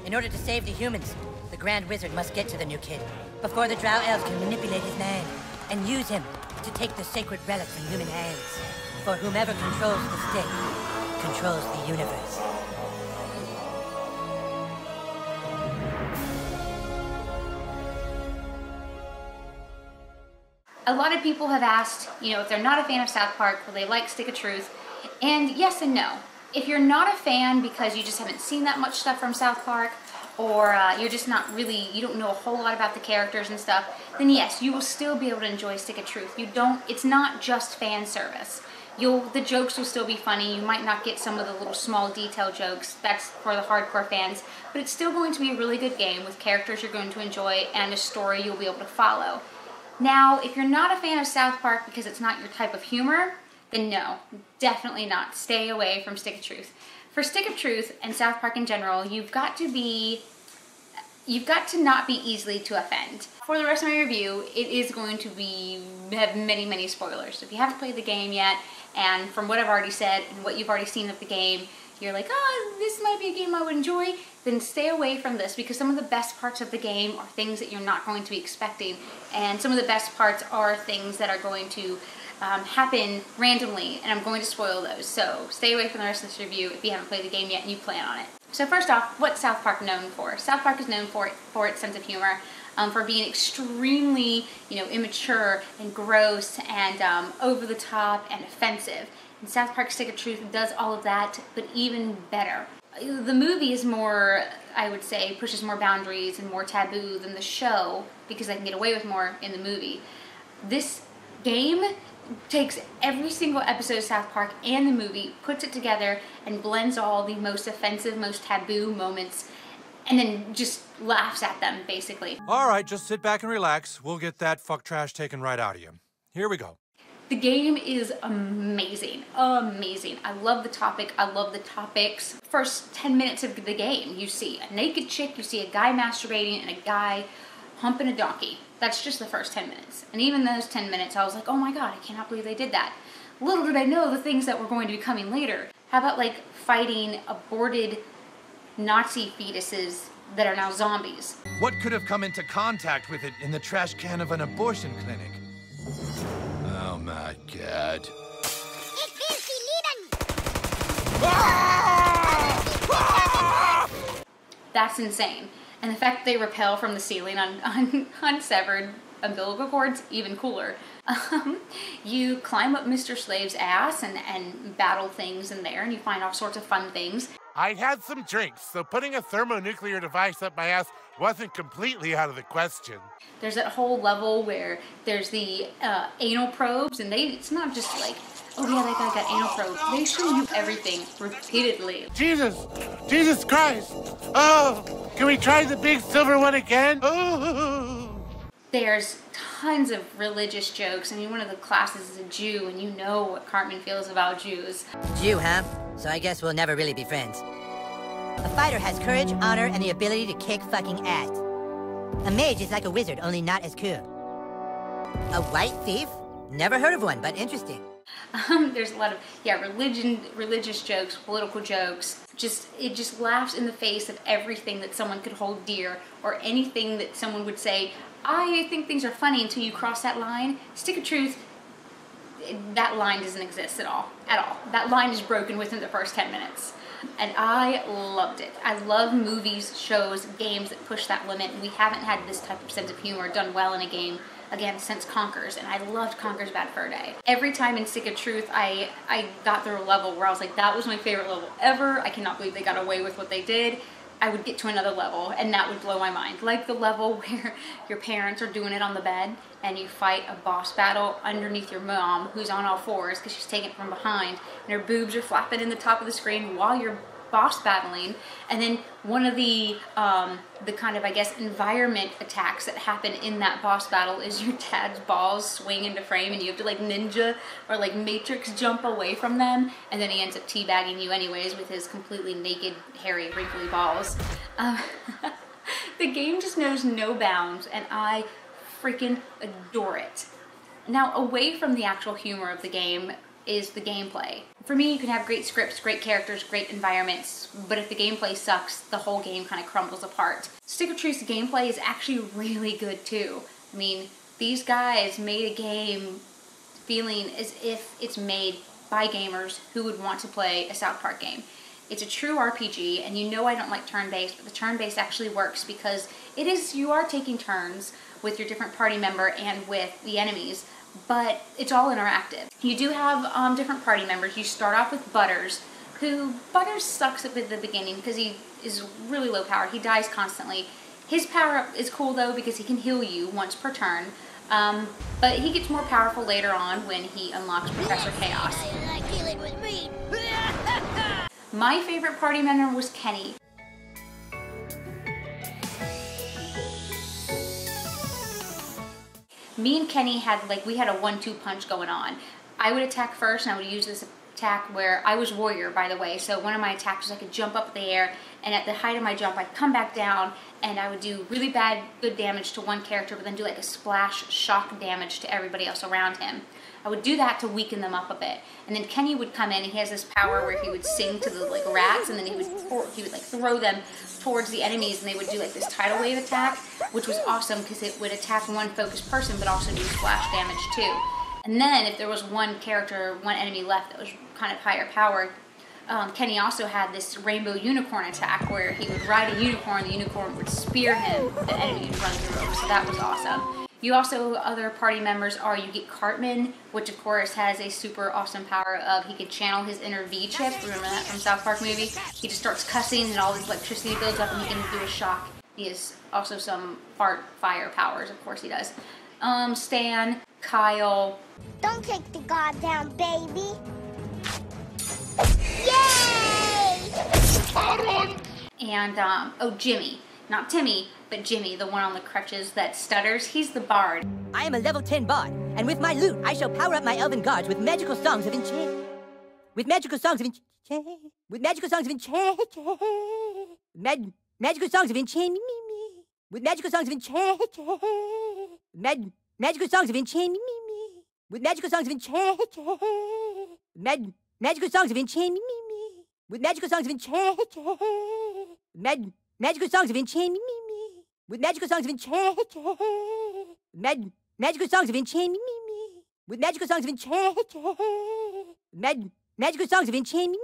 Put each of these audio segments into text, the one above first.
In order to save the humans, the Grand Wizard must get to the new kid before the Drow Elves can manipulate his mind and use him to take the sacred relic from human hands. For whomever controls the stick controls the universe. A lot of people have asked, if they're not a fan of South Park, will they like Stick of Truth? And yes and no. If you're not a fan because you just haven't seen that much stuff from South Park, or you're just not really, you don't know a whole lot about the characters and stuff, then yes, you will still be able to enjoy Stick of Truth. It's not just fan service. The jokes will still be funny. You might not get some of the little small detail jokes. That's for the hardcore fans. But it's still going to be a really good game with characters you're going to enjoy and a story you'll be able to follow. Now, if you're not a fan of South Park because it's not your type of humor, then no, definitely not. Stay away from Stick of Truth. For Stick of Truth and South Park in general, you've got to not be easily to offend. For the rest of my review, it is going to have many, many spoilers. If you haven't played the game yet, and from what I've already said and what you've already seen of the game, you're like, oh, this might be a game I would enjoy, then stay away from this, because some of the best parts of the game are things that you're not going to be expecting, and some of the best parts are things that are going to happen randomly, and I'm going to spoil those. So stay away from the rest of this review if you haven't played the game yet and you plan on it. So first off, what's South Park known for? South Park is known for its sense of humor, for being extremely, immature and gross and over the top and offensive. And South Park Stick of Truth does all of that, but even better. The movie is more, I would say, pushes more boundaries and more taboo than the show, because they can get away with more in the movie. This game takes every single episode of South Park and the movie, puts it together, and blends all the most offensive, most taboo moments, and then just laughs at them, basically. All right, just sit back and relax. We'll get that fuck trash taken right out of you. Here we go. The game is amazing, amazing. I love the topic, I love the topics. First 10 minutes of the game, you see a naked chick, you see a guy masturbating, and a guy humping a donkey. That's just the first 10 minutes. And even those 10 minutes, I was like, oh my god, I cannot believe they did that. Little did I know the things that were going to be coming later. How about like fighting aborted Nazi fetuses that are now zombies? What could have come into contact with it in the trash can of an abortion clinic? Oh my god. That's insane. And the fact that they rappel from the ceiling on unsevered umbilical cords, even cooler. You climb up Mr. Slave's ass and battle things in there, and you find all sorts of fun things. I had some drinks, so putting a thermonuclear device up my ass wasn't completely out of the question. There's that whole level where there's the anal probes, and it's not just like, oh yeah, that guy got anal probes. They show you everything repeatedly. Jesus Christ! Oh, can we try the big silver one again? Oh. There's tons of religious jokes. I mean, one of the classes is a Jew, and you know what Cartman feels about Jews. Jew, huh? So I guess we'll never really be friends. A fighter has courage, honor, and the ability to kick fucking ass. A mage is like a wizard, only not as cool. A white thief? Never heard of one, but interesting. There's a lot of, religious jokes, political jokes. It just laughs in the face of everything that someone could hold dear, or anything that someone would say, I think things are funny until you cross that line. Stick of Truth, that line doesn't exist at all. That line is broken within the first 10 minutes. And I loved it. I love movies, shows, games that push that limit, and we haven't had this type of sense of humor done well in a game, again, since Conker's, and I loved Conker's Bad Fur Day. Every time in Stick of Truth, I got through a level where I was like, that was my favorite level ever. I cannot believe they got away with what they did. I would get to another level, and that would blow my mind. Like the level where your parents are doing it on the bed, and you fight a boss battle underneath your mom, who's on all fours because she's taking it from behind, and her boobs are flapping in the top of the screen while you're boss battling. And then one of the kind of, I guess, environment attacks that happen in that boss battle is your dad's balls swing into frame, and you have to like ninja or like Matrix jump away from them, and then he ends up teabagging you anyways with his completely naked, hairy, wrinkly balls. The game just knows no bounds, and I freaking adore it. Now, away from the actual humor of the game, is the gameplay. For me, you can have great scripts, great characters, great environments, but if the gameplay sucks, the whole game kind of crumbles apart. Stick of Truth's gameplay is actually really good too. I mean, these guys made a game feeling as if it's made by gamers who would want to play a South Park game. It's a true RPG, and you know I don't like turn-based, but the turn-based actually works because you are taking turns with your different party member and with the enemies, but it's all interactive. You do have different party members. You start off with Butters, Butters sucks at the beginning because he is really low power. He dies constantly. His power-up is cool though because he can heal you once per turn, but he gets more powerful later on when he unlocks Professor Chaos. My favorite party member was Kenny. Me and Kenny had a 1-2 punch going on. I would attack first, and I would use this attack where I was warrior, by the way, so one of my attacks was I could jump up in the air, and at the height of my jump I'd come back down and I would do really good damage to one character, but then do like a splash shock damage to everybody else around him. I would do that to weaken them up a bit, and then Kenny would come in and he has this power where he would sing to the rats, and then he would throw them towards the enemies, and they would do like this tidal wave attack, which was awesome because it would attack one focused person but also do splash damage too. And then if there was one enemy left that was kind of higher powered, Kenny also had this rainbow unicorn attack where he would ride a unicorn, the unicorn would spear him, the enemy would run through him, so that was awesome. You also, other party members you get Cartman, which of course has a super awesome power of he can channel his inner V chip, remember that from South Park movie? He just starts cussing and all this electricity builds up and he can do a shock. He has also some fire powers, of course he does. Stan, Kyle. Don't take the guard down, baby. Yay! And, Jimmy. Not Timmy, but Jimmy, the one on the crutches that stutters. He's the bard. I am a level 10 bard, and with my lute I shall power up my elven guards with magical songs of enchant. With magical songs of enchant. With magical songs of enchant. Magical songs of enchant. With magical songs of enchant. Magical songs of enchant. With magical songs of enchant. Magical songs of enchant. With magical songs of enchant. Magical songs of enchant. With magical songs of enchant. Magical songs of enchant. With magical songs of enchant. Magical songs of enchant.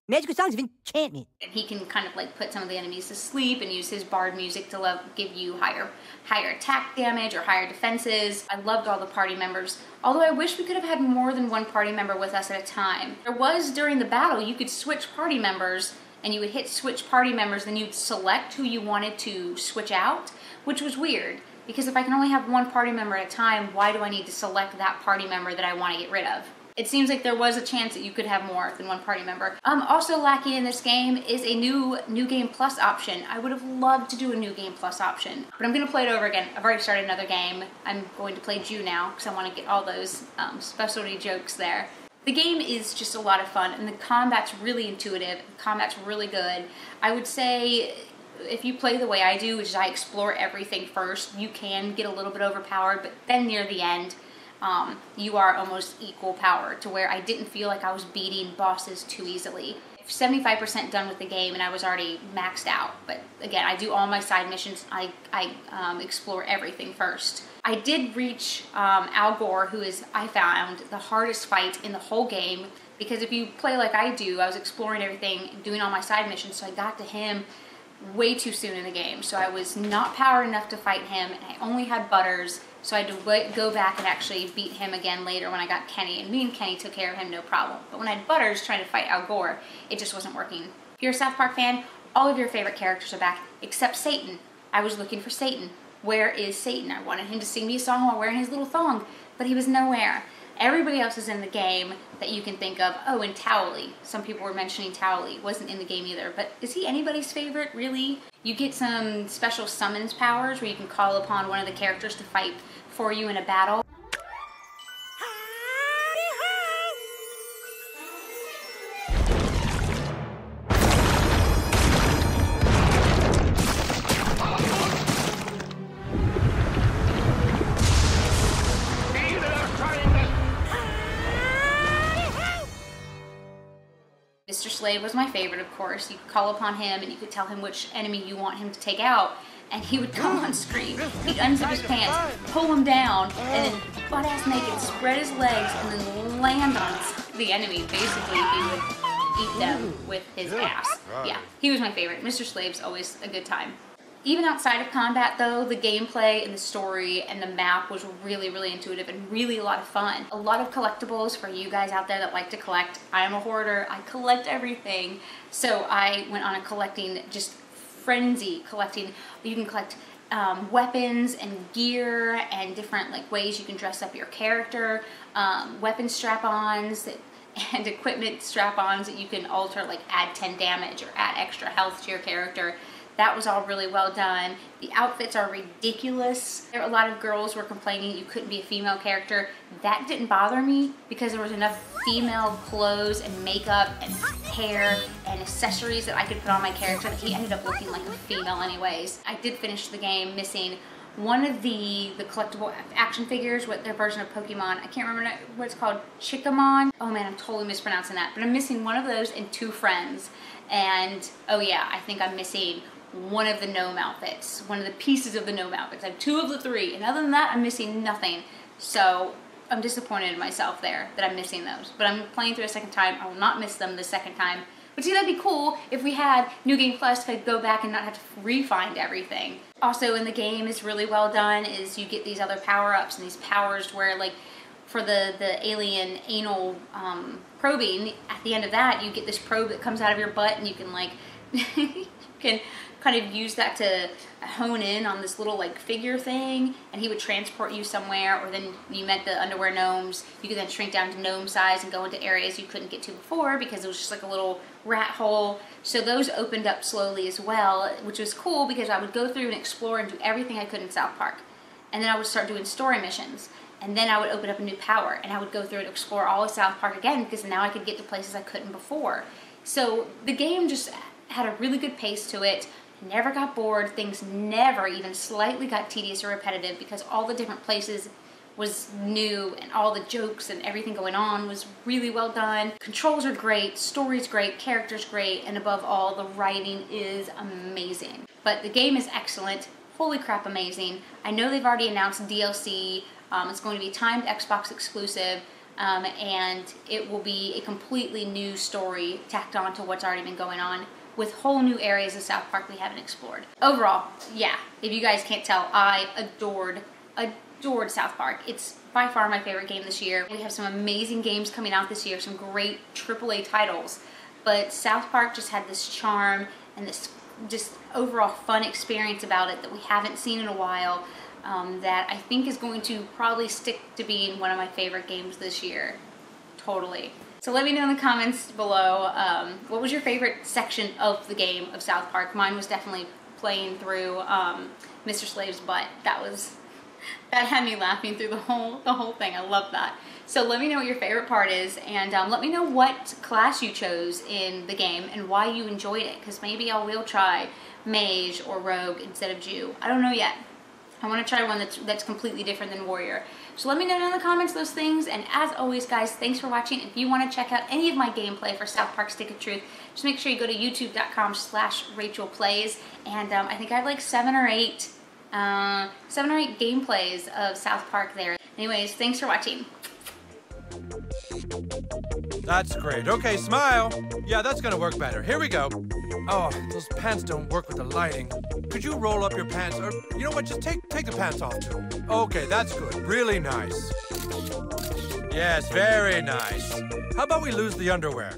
Magical songs of enchantment. And he can kind of put some of the enemies to sleep and use his bard music to give you higher attack damage or higher defenses. I loved all the party members, although I wish we could have had more than one party member with us at a time. There was, during the battle, you could switch party members, and you would hit switch party members, then you'd select who you wanted to switch out, which was weird, because if I can only have one party member at a time, why do I need to select that party member that I want to get rid of? It seems like there was a chance that you could have more than one party member. Also lacking in this game is a new Game Plus option. I would have loved to do a new Game Plus option, but I'm going to play it over again. I've already started another game. I'm going to play Jew now, because I want to get all those specialty jokes there. The game is just a lot of fun, and the combat's really intuitive. The combat's really good. I would say if you play the way I do, which is I explore everything first, you can get a little bit overpowered, but then near the end, you are almost equal power, to where I didn't feel like I was beating bosses too easily. 75% done with the game and I was already maxed out, but again, I do all my side missions. I explore everything first. I did reach Al Gore, who is, I found, the hardest fight in the whole game, because if you play like I do, I was exploring everything, doing all my side missions, so I got to him way too soon in the game, so I was not powered enough to fight him, and I only had Butters, so I had to go back and actually beat him again later when I got Kenny, and me and Kenny took care of him no problem. But when I had Butters trying to fight Al Gore, it just wasn't working. If you're a South Park fan, all of your favorite characters are back, except Satan. I was looking for Satan. Where is Satan? I wanted him to sing me a song while wearing his little thong, but he was nowhere. Everybody else is in the game that you can think of. Oh, and Towley. Some people were mentioning Towley. Wasn't in the game either, but is he anybody's favorite, really? You get some special summons powers where you can call upon one of the characters to fight for you in a battle. Mr. Slade was my favorite, of course. You could call upon him and you could tell him which enemy you want him to take out, and he would come on screen. He'd unzip his pants, pull him down, and then butt-ass naked, spread his legs, and then land on the enemy. Basically, he would eat them with his ass. Yeah, he was my favorite. Mr. Slade's always a good time. Even outside of combat though, the gameplay and the story and the map was really, really intuitive and really a lot of fun. A lot of collectibles for you guys out there that like to collect. I am a hoarder, I collect everything. So I went on a collecting, just frenzy collecting. You can collect weapons and gear and different like ways you can dress up your character, weapon strap-ons and equipment strap-ons that you can alter, like add 10 damage or add extra health to your character. That was all really well done. The outfits are ridiculous. A lot of girls were complaining you couldn't be a female character. That didn't bother me because there was enough female clothes and makeup and hair and accessories that I could put on my character that he ended up looking like a female anyways. I did finish the game missing one of the collectible action figures, what their version of Pokemon. I can't remember what it's called, Chickamon. Oh man, I'm totally mispronouncing that. But I'm missing one of those and 2 friends. And oh yeah, I think I'm missing one of the gnome outfits, one of the pieces of the gnome outfits. I have 2 of the 3, and other than that, I'm missing nothing. So I'm disappointed in myself there that I'm missing those. But I'm playing through a second time. I will not miss them the second time. But see, that'd be cool if we had New Game Plus, if I could go back and not have to re-find everything. Also in the game is really well done is you get these other power-ups and these powers where like for the alien anal probing, at the end of that you get this probe that comes out of your butt and you can like, you can kind of use that to hone in on this little like figure thing, and he would transport you somewhere, or then you met the underwear gnomes. You could then shrink down to gnome size and go into areas you couldn't get to before because it was just like a little rat hole. So those opened up slowly as well, which was cool because I would go through and explore and do everything I could in South Park. And then I would start doing story missions. And then I would open up a new power and I would go through and explore all of South Park again because now I could get to places I couldn't before. So the game just had a really good pace to it. Never got bored. Things never even slightly got tedious or repetitive because all the different places was new and all the jokes and everything going on was really well done. Controls are great, story's great, characters great, and above all, the writing is amazing. But the game is excellent. Holy crap, amazing. I know they've already announced DLC. It's going to be timed Xbox exclusive, and it will be a completely new story tacked on to what's already been going on, with whole new areas of South Park we haven't explored. Overall, yeah, if you guys can't tell, I adored South Park. It's by far my favorite game this year. We have some amazing games coming out this year, some great AAA titles, but South Park just had this charm and this just overall fun experience about it that we haven't seen in a while, that I think is going to probably stick to being one of my favorite games this year. Totally. So let me know in the comments below, what was your favorite section of the game of South Park? Mine was definitely playing through Mr. Slade's butt. That had me laughing through the whole thing. I love that. So let me know what your favorite part is, and let me know what class you chose in the game and why you enjoyed it, because maybe I will try Mage or Rogue instead of Jew. I don't know yet. I want to try one that's completely different than Warrior. So let me know in the comments those things, and as always guys, thanks for watching. If you want to check out any of my gameplay for South Park Stick of Truth, just make sure you go to youtube.com/RaychulPlays, and I think I have like 7 or 8 gameplays of South Park there. Anyways, thanks for watching. That's great. Okay, smile. Yeah, that's gonna work better. Here we go. Oh, those pants don't work with the lighting. Could you roll up your pants? Or, you know what, just take the pants off too. Okay, that's good. Really nice. Yes, very nice. How about we lose the underwear?